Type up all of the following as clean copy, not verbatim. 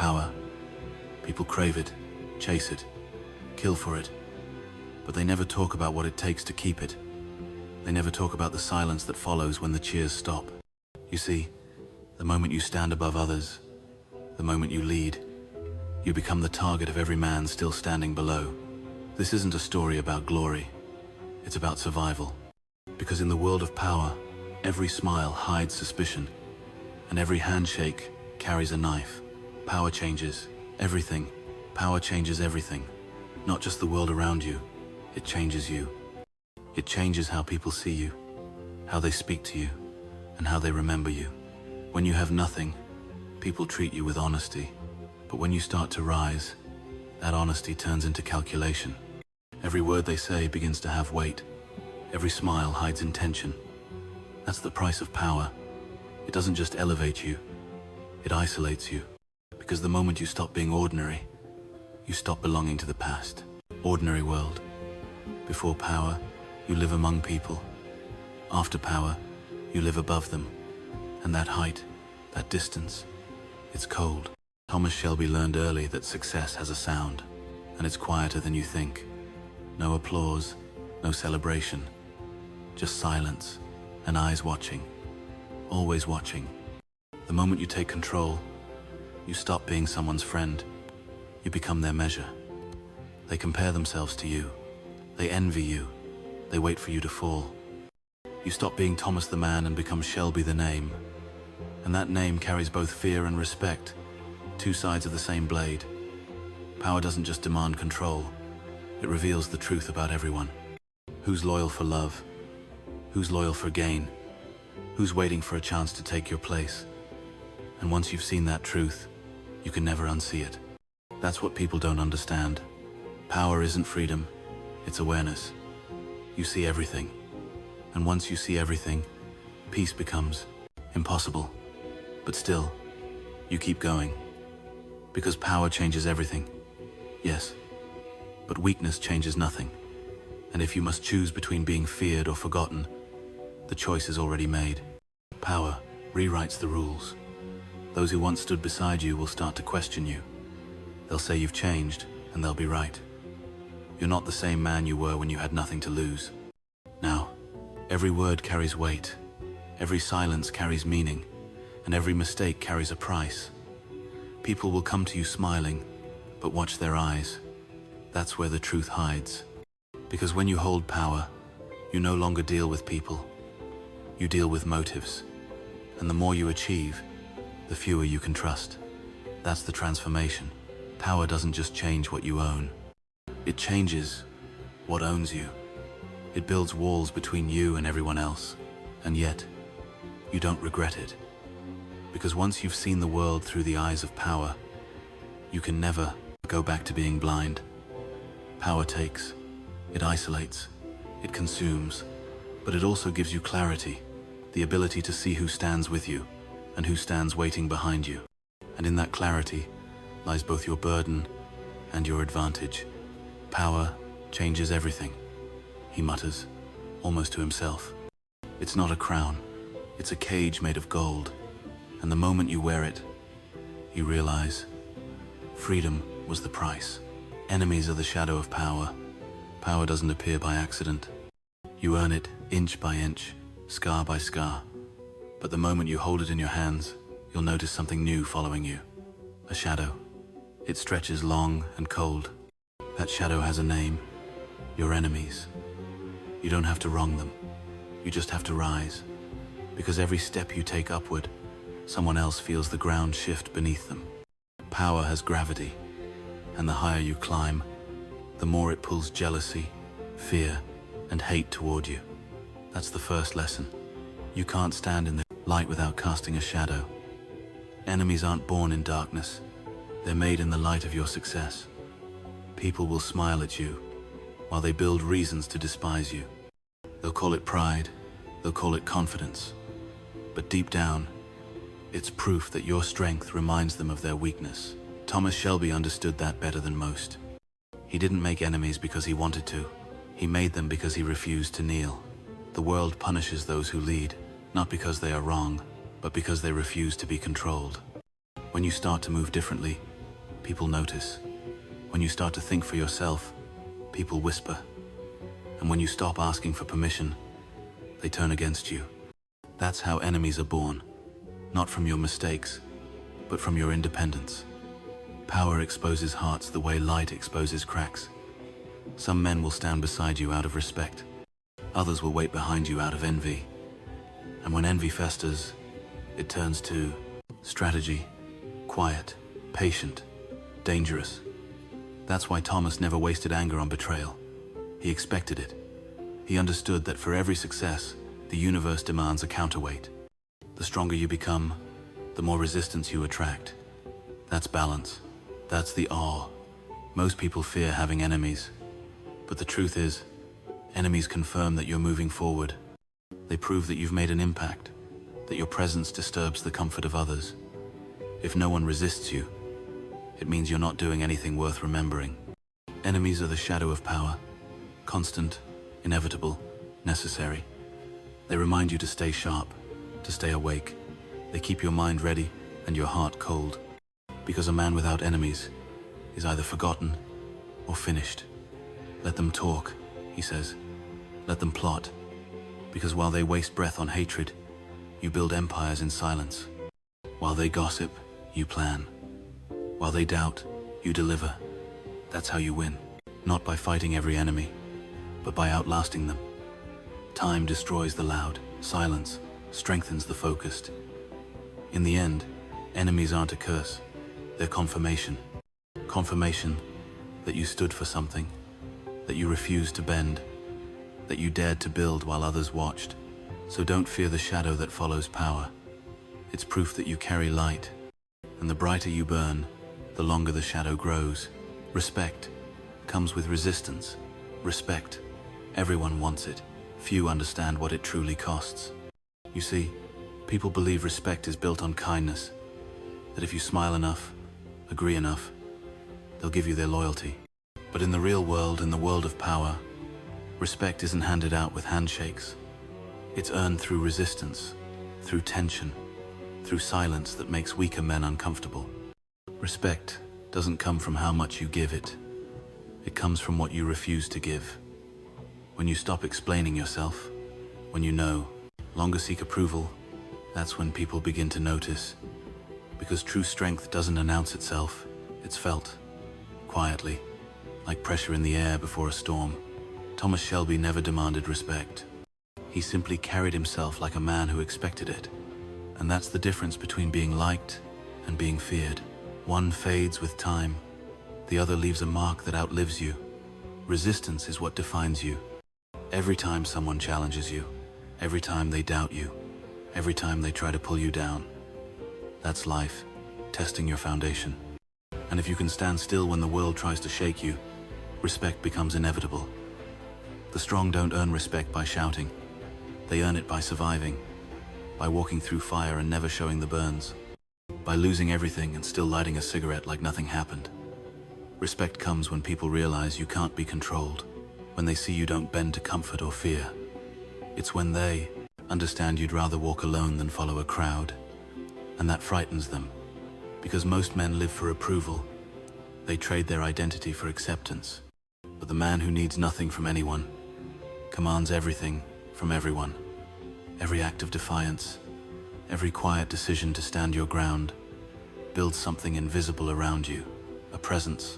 Power. People crave it, chase it, kill for it. But they never talk about what it takes to keep it. They never talk about the silence that follows when the cheers stop. You see, the moment you stand above others, the moment you lead, you become the target of every man still standing below. This isn't a story about glory. It's about survival. Because in the world of power, every smile hides suspicion, and every handshake carries a knife. Power changes everything. Power changes everything. Not just the world around you, it changes you. It changes how people see you, how they speak to you, and how they remember you. When you have nothing, people treat you with honesty. But when you start to rise, that honesty turns into calculation. Every word they say begins to have weight. Every smile hides intention. That's the price of power. It doesn't just elevate you, it isolates you. Because the moment you stop being ordinary, you stop belonging to the past. Ordinary world. Before power, you live among people. After power, you live above them. And that height, that distance, it's cold. Thomas Shelby learned early that success has a sound, and it's quieter than you think. No applause, no celebration, just silence and eyes watching, always watching. The moment you take control, you stop being someone's friend. You become their measure. They compare themselves to you. They envy you. They wait for you to fall. You stop being Thomas the man and become Shelby the name. And that name carries both fear and respect, two sides of the same blade. Power doesn't just demand control, it reveals the truth about everyone. Who's loyal for love? Who's loyal for gain? Who's waiting for a chance to take your place? And once you've seen that truth, you can never unsee it. That's what people don't understand. Power isn't freedom, it's awareness. You see everything. And once you see everything, peace becomes impossible. But still, you keep going. Because power changes everything. Yes, but weakness changes nothing. And if you must choose between being feared or forgotten, the choice is already made. Power rewrites the rules. Those who once stood beside you will start to question you. They'll say you've changed, and they'll be right. You're not the same man you were when you had nothing to lose. Now, every word carries weight, every silence carries meaning, and every mistake carries a price. People will come to you smiling, but watch their eyes. That's where the truth hides. Because when you hold power, you no longer deal with people. You deal with motives. And the more you achieve, the fewer you can trust. That's the transformation. Power doesn't just change what you own. It changes what owns you. It builds walls between you and everyone else. And yet, you don't regret it. Because once you've seen the world through the eyes of power, you can never go back to being blind. Power takes, it isolates, it consumes, but it also gives you clarity, the ability to see who stands with you and who stands waiting behind you. And in that clarity lies both your burden and your advantage. Power changes everything, he mutters, almost to himself. It's not a crown, it's a cage made of gold. And the moment you wear it, you realize freedom was the price. Enemies are the shadow of power. Power doesn't appear by accident. You earn it inch by inch, scar by scar. But the moment you hold it in your hands, you'll notice something new following you. A shadow. It stretches long and cold. That shadow has a name. Your enemies. You don't have to wrong them. You just have to rise. Because every step you take upward, someone else feels the ground shift beneath them. Power has gravity, and the higher you climb, the more it pulls jealousy, fear, and hate toward you. That's the first lesson. You can't stand in the light without casting a shadow. Enemies aren't born in darkness. They're made in the light of your success. People will smile at you, while they build reasons to despise you. They'll call it pride, they'll call it confidence. But deep down, it's proof that your strength reminds them of their weakness. Thomas Shelby understood that better than most. He didn't make enemies because he wanted to. He made them because he refused to kneel. The world punishes those who lead, not because they are wrong, but because they refuse to be controlled. When you start to move differently, people notice. When you start to think for yourself, people whisper. And when you stop asking for permission, they turn against you. That's how enemies are born. Not from your mistakes, but from your independence. Power exposes hearts the way light exposes cracks. Some men will stand beside you out of respect. Others will wait behind you out of envy. And when envy festers, it turns to strategy, quiet, patient, dangerous. That's why Thomas never wasted anger on betrayal. He expected it. He understood that for every success, the universe demands a counterweight. The stronger you become, the more resistance you attract. That's balance. That's the awe. Most people fear having enemies. But the truth is, enemies confirm that you're moving forward. They prove that you've made an impact, that your presence disturbs the comfort of others. If no one resists you, it means you're not doing anything worth remembering. Enemies are the shadow of power, constant, inevitable, necessary. They remind you to stay sharp, to stay awake. They keep your mind ready and your heart cold. Because a man without enemies is either forgotten or finished. Let them talk, he says. Let them plot. Because while they waste breath on hatred, you build empires in silence. While they gossip, you plan. While they doubt, you deliver. That's how you win. Not by fighting every enemy, but by outlasting them. Time destroys the loud. Silence strengthens the focused. In the end, enemies aren't a curse. They're confirmation. Confirmation that you stood for something, that you refused to bend, that you dared to build while others watched. So don't fear the shadow that follows power. It's proof that you carry light, and the brighter you burn, the longer the shadow grows. Respect comes with resistance. Respect. Everyone wants it. Few understand what it truly costs. You see, people believe respect is built on kindness, that if you smile enough, agree enough, they'll give you their loyalty. But in the real world, in the world of power, respect isn't handed out with handshakes. It's earned through resistance, through tension, through silence that makes weaker men uncomfortable. Respect doesn't come from how much you give it. It comes from what you refuse to give. When you stop explaining yourself, when you no longer seek approval, that's when people begin to notice. Because true strength doesn't announce itself, it's felt, quietly, like pressure in the air before a storm. Thomas Shelby never demanded respect. He simply carried himself like a man who expected it. And that's the difference between being liked and being feared. One fades with time, the other leaves a mark that outlives you. Resistance is what defines you. Every time someone challenges you, every time they doubt you, every time they try to pull you down. That's life, testing your foundation. And if you can stand still when the world tries to shake you, respect becomes inevitable. The strong don't earn respect by shouting. They earn it by surviving, by walking through fire and never showing the burns, by losing everything and still lighting a cigarette like nothing happened. Respect comes when people realize you can't be controlled, when they see you don't bend to comfort or fear. It's when they understand you'd rather walk alone than follow a crowd. And that frightens them, because most men live for approval. They trade their identity for acceptance. But the man who needs nothing from anyone commands everything from everyone. Every act of defiance, every quiet decision to stand your ground, builds something invisible around you, a presence.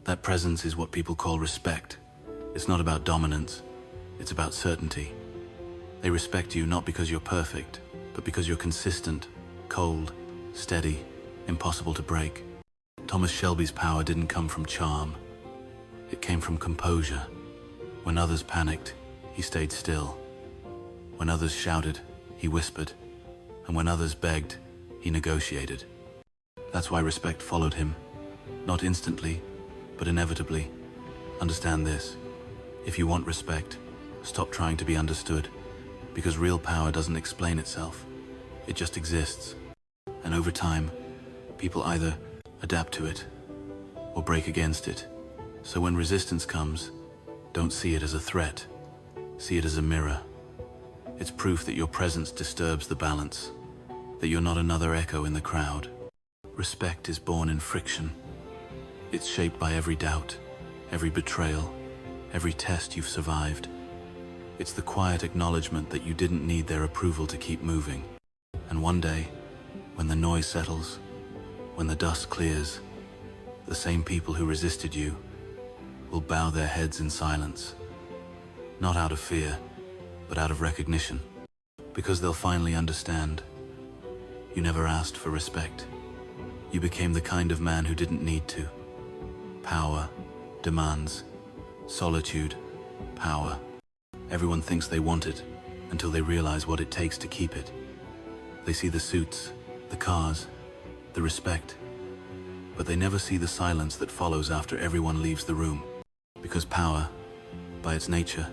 That presence is what people call respect. It's not about dominance, it's about certainty. They respect you not because you're perfect, but because you're consistent, cold, steady, impossible to break. Thomas Shelby's power didn't come from charm. It came from composure. When others panicked, he stayed still. When others shouted, he whispered. And when others begged, he negotiated. That's why respect followed him. Not instantly, but inevitably. Understand this. If you want respect, stop trying to be understood. Because real power doesn't explain itself. It just exists. And over time, people either adapt to it or break against it. So when resistance comes, don't see it as a threat. See it as a mirror. It's proof that your presence disturbs the balance, that you're not another echo in the crowd. Respect is born in friction, It's shaped by every doubt, every betrayal, every test you've survived. It's the quiet acknowledgement that you didn't need their approval to keep moving. And one day, when the noise settles, when the dust clears, the same people who resisted you will bow their heads in silence. Not out of fear, but out of recognition. Because they'll finally understand. You never asked for respect. You became the kind of man who didn't need to. Power, demands, solitude, power. Everyone thinks they want it until they realize what it takes to keep it. They see the suits, the cars, the respect, but they never see the silence that follows after everyone leaves the room. Because power, by its nature,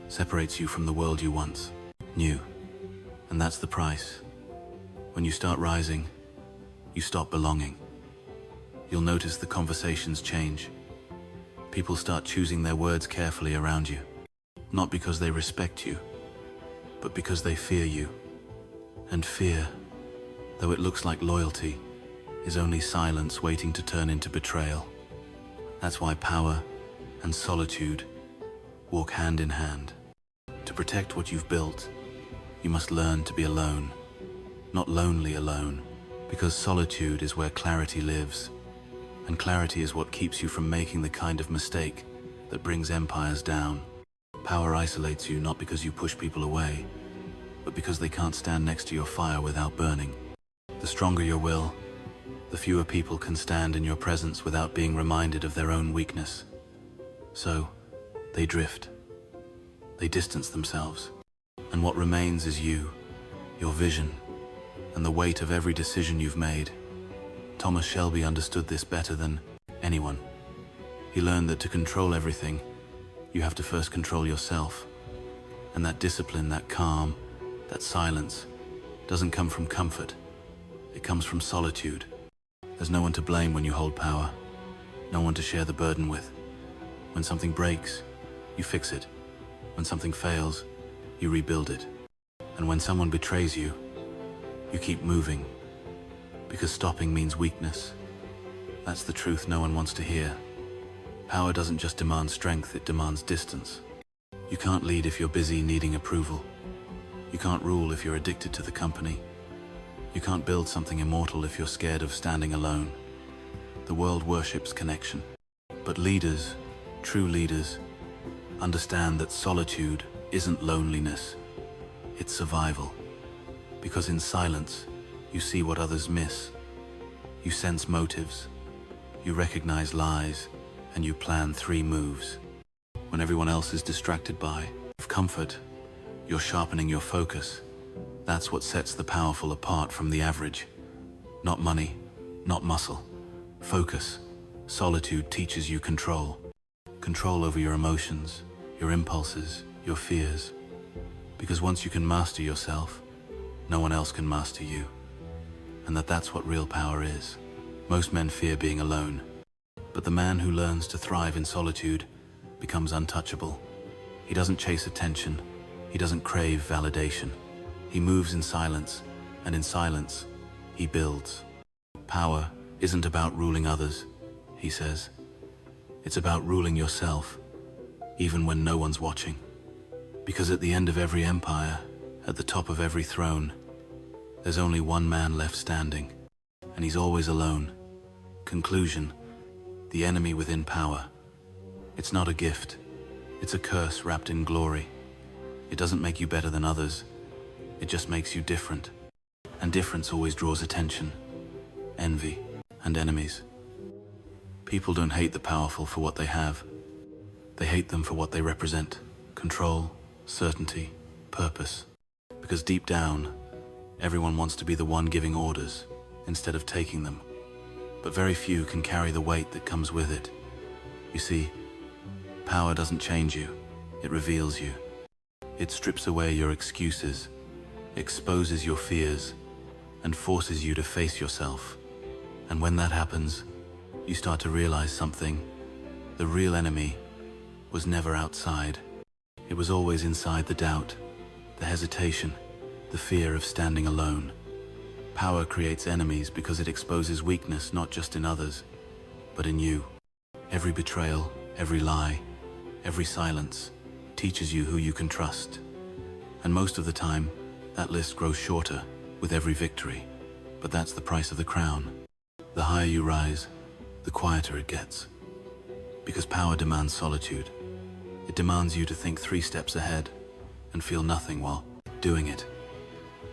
separates you from the world you once knew. And that's the price. When you start rising, you stop belonging. You'll notice the conversations change. People start choosing their words carefully around you. Not because they respect you, but because they fear you. And fear, though it looks like loyalty, is only silence waiting to turn into betrayal. That's why power and solitude walk hand in hand. To protect what you've built, you must learn to be alone, not lonely alone, because solitude is where clarity lives, and clarity is what keeps you from making the kind of mistake that brings empires down. Power isolates you not because you push people away, but because they can't stand next to your fire without burning. The stronger your will, the fewer people can stand in your presence without being reminded of their own weakness. So, they drift. They distance themselves. And what remains is you, your vision, and the weight of every decision you've made. Thomas Shelby understood this better than anyone. He learned that to control everything, you have to first control yourself. And that discipline, that calm, that silence, doesn't come from comfort. It comes from solitude. There's no one to blame when you hold power. No one to share the burden with. When something breaks, you fix it. When something fails, you rebuild it. And when someone betrays you, you keep moving. Because stopping means weakness. That's the truth no one wants to hear. Power doesn't just demand strength, it demands distance. You can't lead if you're busy needing approval. You can't rule if you're addicted to the company. You can't build something immortal if you're scared of standing alone. The world worships connection. But leaders, true leaders, understand that solitude isn't loneliness, it's survival. Because in silence, you see what others miss. You sense motives, you recognize lies, and you plan 3 moves. When everyone else is distracted by comfort, you're sharpening your focus. That's what sets the powerful apart from the average. Not money, not muscle. Focus. Solitude teaches you control. Control over your emotions, your impulses, your fears. Because once you can master yourself, no one else can master you. And that's what real power is. Most men fear being alone. But the man who learns to thrive in solitude becomes untouchable. He doesn't chase attention. He doesn't crave validation. He moves in silence, and in silence, he builds. Power isn't about ruling others, he says. It's about ruling yourself, even when no one's watching. Because at the end of every empire, at the top of every throne, there's only one man left standing, and he's always alone. Conclusion: the enemy within power. It's not a gift. It's a curse wrapped in glory. It doesn't make you better than others. It just makes you different. And difference always draws attention, envy, and enemies. People don't hate the powerful for what they have. They hate them for what they represent. Control, certainty, purpose. Because deep down, everyone wants to be the one giving orders instead of taking them. But very few can carry the weight that comes with it. You see, power doesn't change you, it reveals you. It strips away your excuses, exposes your fears, and forces you to face yourself. And when that happens, you start to realize something. The real enemy was never outside. It was always inside the doubt, the hesitation, the fear of standing alone. Power creates enemies because it exposes weakness not just in others, but in you. Every betrayal, every lie, every silence teaches you who you can trust. And most of the time, that list grows shorter with every victory. But that's the price of the crown. The higher you rise, the quieter it gets. Because power demands solitude. It demands you to think 3 steps ahead and feel nothing while doing it.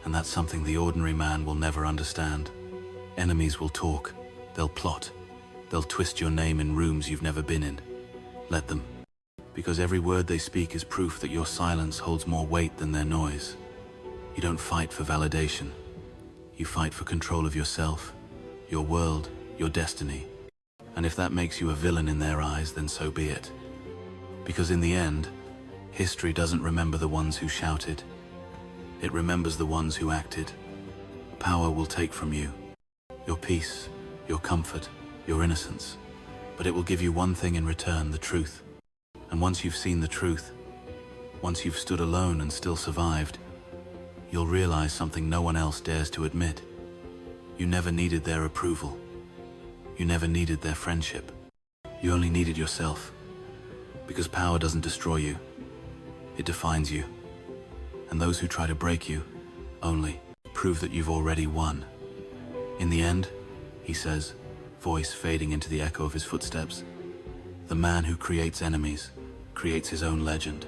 And that's something the ordinary man will never understand. Enemies will talk, they'll plot, they'll twist your name in rooms you've never been in. Let them. Because every word they speak is proof that your silence holds more weight than their noise. You don't fight for validation. You fight for control of yourself, your world, your destiny. And if that makes you a villain in their eyes, then so be it. Because in the end, history doesn't remember the ones who shouted. It remembers the ones who acted. Power will take from you your peace, your comfort, your innocence. But it will give you one thing in return, the truth. And once you've seen the truth, once you've stood alone and still survived, you'll realize something no one else dares to admit. You never needed their approval. You never needed their friendship. You only needed yourself. Because power doesn't destroy you. It defines you. And those who try to break you only prove that you've already won. In the end, he says, voice fading into the echo of his footsteps, the man who creates enemies creates his own legend.